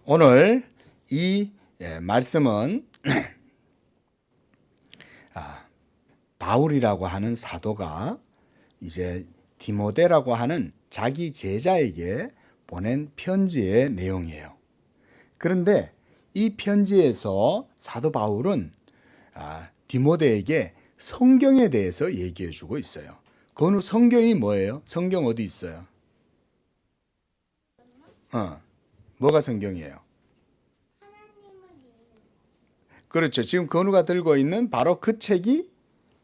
오늘 이 말씀은 바울이라고 하는 사도가 이제 디모데라고 하는 자기 제자에게 보낸 편지의 내용이에요. 그런데 이 편지에서 사도 바울은 디모데에게 성경에 대해서 얘기해 주고 있어요. 그 성경이 뭐예요? 성경 어디 있어요? 뭐가 성경이에요? 그렇죠. 지금 건우가 들고 있는 바로 그 책이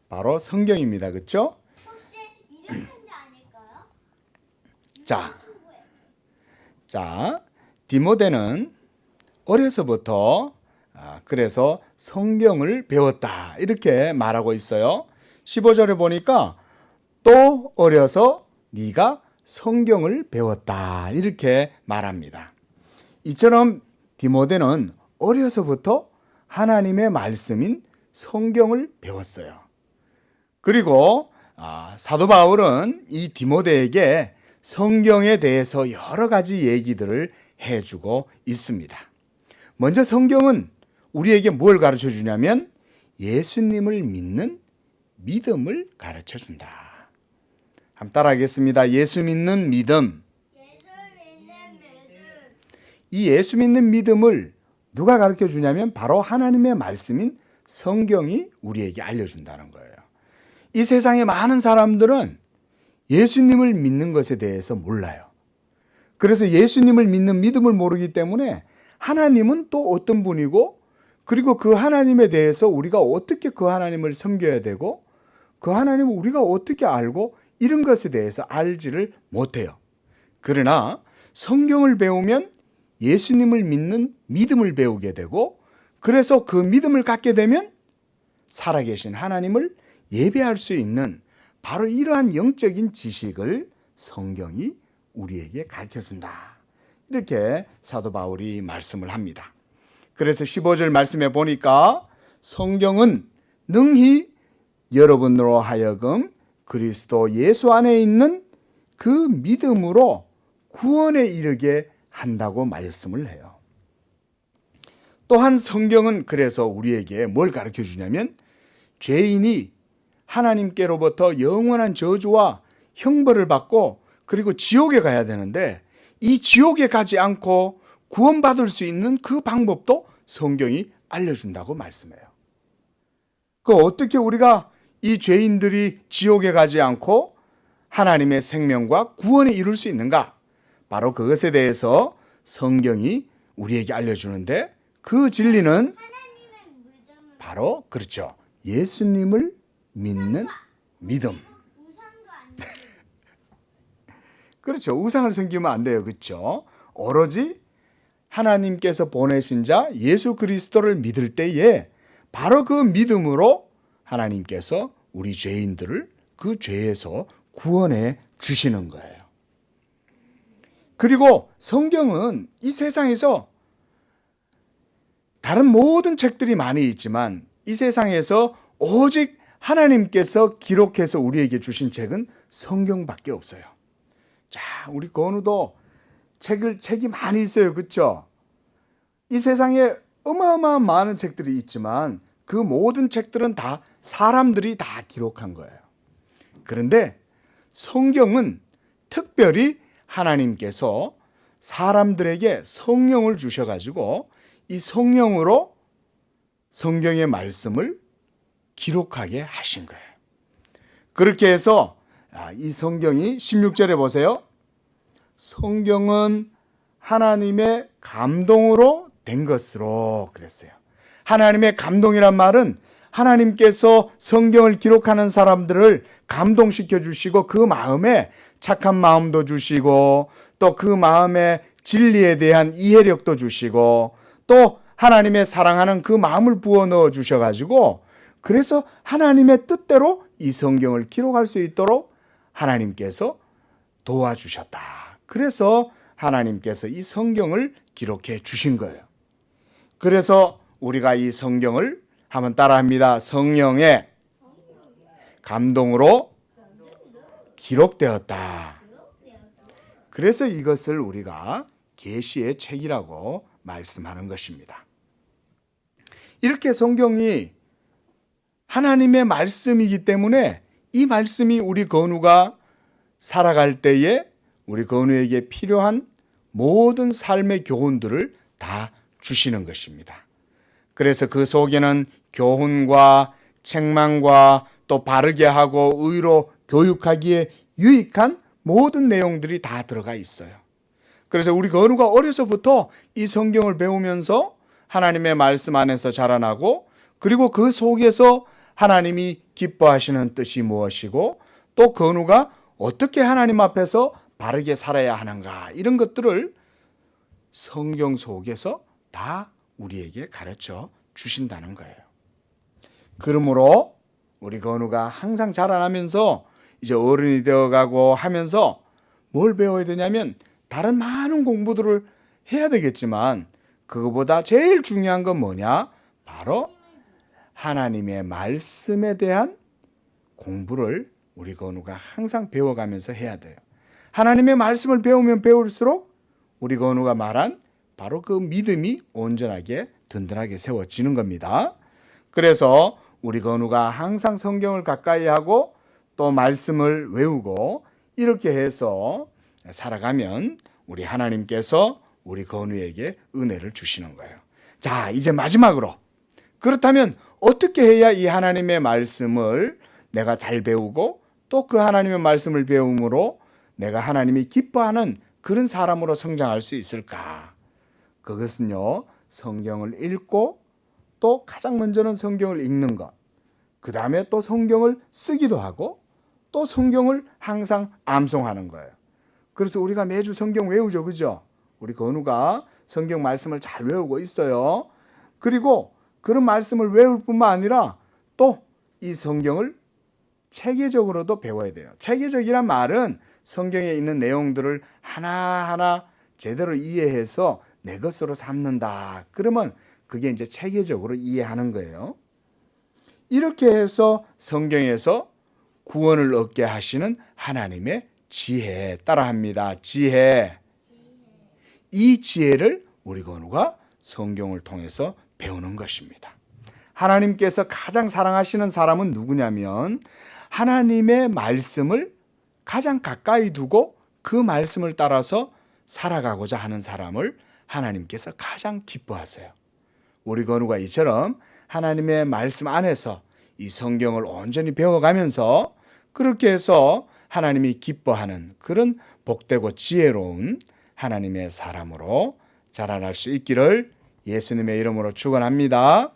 바로 성경입니다. 그렇죠? 혹시 이름 편지 아닐까요? 자, 디모데는 어려서부터 그래서 성경을 배웠다 이렇게 말하고 있어요. 15절에 보니까 또 어려서 네가 성경을 배웠다 이렇게 말합니다. 이처럼 디모데는 어려서부터 하나님의 말씀인 성경을 배웠어요. 그리고 사도 바울은 이 디모데에게 성경에 대해서 여러 가지 얘기들을 해주고 있습니다. 먼저 성경은 우리에게 뭘 가르쳐 주냐면 예수님을 믿는 믿음을 가르쳐 준다. 한번 따라하겠습니다. 예수 믿는 믿음. 이 예수 믿는 믿음을 누가 가르쳐 주냐면 바로 하나님의 말씀인 성경이 우리에게 알려준다는 거예요. 이 세상에 많은 사람들은 예수님을 믿는 것에 대해서 몰라요. 그래서 예수님을 믿는 믿음을 모르기 때문에 하나님은 또 어떤 분이고 그리고 그 하나님에 대해서 우리가 어떻게 그 하나님을 섬겨야 되고 그 하나님을 우리가 어떻게 알고 이런 것에 대해서 알지를 못해요. 그러나 성경을 배우면 예수님을 믿는 믿음을 배우게 되고 그래서 그 믿음을 갖게 되면 살아계신 하나님을 예배할 수 있는 바로 이러한 영적인 지식을 성경이 우리에게 가르쳐준다. 이렇게 사도 바울이 말씀을 합니다. 그래서 15절 말씀에 보니까 성경은 능히 여러분으로 하여금 그리스도 예수 안에 있는 그 믿음으로 구원에 이르게 한다고 말씀을 해요. 또한 성경은 그래서 우리에게 뭘 가르쳐 주냐면 죄인이 하나님께로부터 영원한 저주와 형벌을 받고 그리고 지옥에 가야 되는데 이 지옥에 가지 않고 구원받을 수 있는 그 방법도 성경이 알려준다고 말씀해요. 그 어떻게 우리가 이 죄인들이 지옥에 가지 않고 하나님의 생명과 구원에 이룰 수 있는가? 바로 그것에 대해서 성경이 우리에게 알려주는데 그 진리는 바로 그렇죠. 예수님을 믿는 믿음. 그렇죠. 우상을 섬기면 안 돼요. 그렇죠. 오로지 하나님께서 보내신 자 예수 그리스도를 믿을 때에 바로 그 믿음으로 하나님께서 우리 죄인들을 그 죄에서 구원해 주시는 거예요. 그리고 성경은 이 세상에서 다른 모든 책들이 많이 있지만 이 세상에서 오직 하나님께서 기록해서 우리에게 주신 책은 성경밖에 없어요. 자, 우리 건우도 책이 많이 있어요. 그렇죠? 이 세상에 어마어마한 많은 책들이 있지만 그 모든 책들은 다 사람들이 다 기록한 거예요. 그런데 성경은 특별히 하나님께서 사람들에게 성령을 주셔가지고 이 성령으로 성경의 말씀을 기록하게 하신 거예요. 그렇게 해서 이 성경이 16절에 보세요. 성경은 하나님의 감동으로 된 것으로 그랬어요. 하나님의 감동이란 말은 하나님께서 성경을 기록하는 사람들을 감동시켜 주시고 그 마음에 착한 마음도 주시고 또 그 마음에 진리에 대한 이해력도 주시고 또 하나님의 사랑하는 그 마음을 부어 넣어 주셔가지고 그래서 하나님의 뜻대로 이 성경을 기록할 수 있도록 하나님께서 도와주셨다. 그래서 하나님께서 이 성경을 기록해 주신 거예요. 그래서 우리가 이 성경을 한번 따라합니다. 성령의 감동으로 기록되었다. 그래서 이것을 우리가 계시의 책이라고 말씀하는 것입니다. 이렇게 성경이 하나님의 말씀이기 때문에 이 말씀이 우리 건우가 살아갈 때에 우리 건우에게 필요한 모든 삶의 교훈들을 다 주시는 것입니다. 그래서 그 속에는 교훈과 책망과 또 바르게 하고 의로 교육하기에 유익한 모든 내용들이 다 들어가 있어요. 그래서 우리 건우가 어려서부터 이 성경을 배우면서 하나님의 말씀 안에서 자라나고, 그리고 그 속에서 하나님이 기뻐하시는 뜻이 무엇이고 또 건우가 어떻게 하나님 앞에서 바르게 살아야 하는가, 이런 것들을 성경 속에서 다 우리에게 가르쳐 주신다는 거예요. 그러므로 우리 건우가 항상 자라나면서 이제 어른이 되어가고 하면서 뭘 배워야 되냐면, 다른 많은 공부들을 해야 되겠지만 그거보다 제일 중요한 건 뭐냐? 바로 하나님의 말씀에 대한 공부를 우리 건우가 항상 배워가면서 해야 돼요. 하나님의 말씀을 배우면 배울수록 우리 건우가 말한 바로 그 믿음이 온전하게 든든하게 세워지는 겁니다. 그래서 우리 건우가 항상 성경을 가까이 하고 또 말씀을 외우고 이렇게 해서 살아가면 우리 하나님께서 우리 건우에게 은혜를 주시는 거예요. 자, 이제 마지막으로, 그렇다면 어떻게 해야 이 하나님의 말씀을 내가 잘 배우고 또 그 하나님의 말씀을 배움으로 내가 하나님이 기뻐하는 그런 사람으로 성장할 수 있을까? 그것은요, 성경을 읽고 또 가장 먼저는 성경을 읽는 것, 그 다음에 또 성경을 쓰기도 하고 또 성경을 항상 암송하는 거예요. 그래서 우리가 매주 성경 외우죠, 그죠? 우리 건우가 성경 말씀을 잘 외우고 있어요. 그리고 그런 말씀을 외울 뿐만 아니라 또 이 성경을 체계적으로도 배워야 돼요. 체계적이란 말은 성경에 있는 내용들을 하나하나 제대로 이해해서 내 것으로 삼는다. 그러면 그게 이제 체계적으로 이해하는 거예요. 이렇게 해서 성경에서 구원을 얻게 하시는 하나님의 지혜, 따라합니다. 지혜. 이 지혜를 우리 건우가 성경을 통해서 배우는 것입니다. 하나님께서 가장 사랑하시는 사람은 누구냐면, 하나님의 말씀을 가장 가까이 두고 그 말씀을 따라서 살아가고자 하는 사람을 하나님께서 가장 기뻐하세요. 우리 건우가 이처럼 하나님의 말씀 안에서 이 성경을 온전히 배워가면서 그렇게 해서 하나님이 기뻐하는 그런 복되고 지혜로운 하나님의 사람으로 자라날 수 있기를 예수님의 이름으로 축원합니다.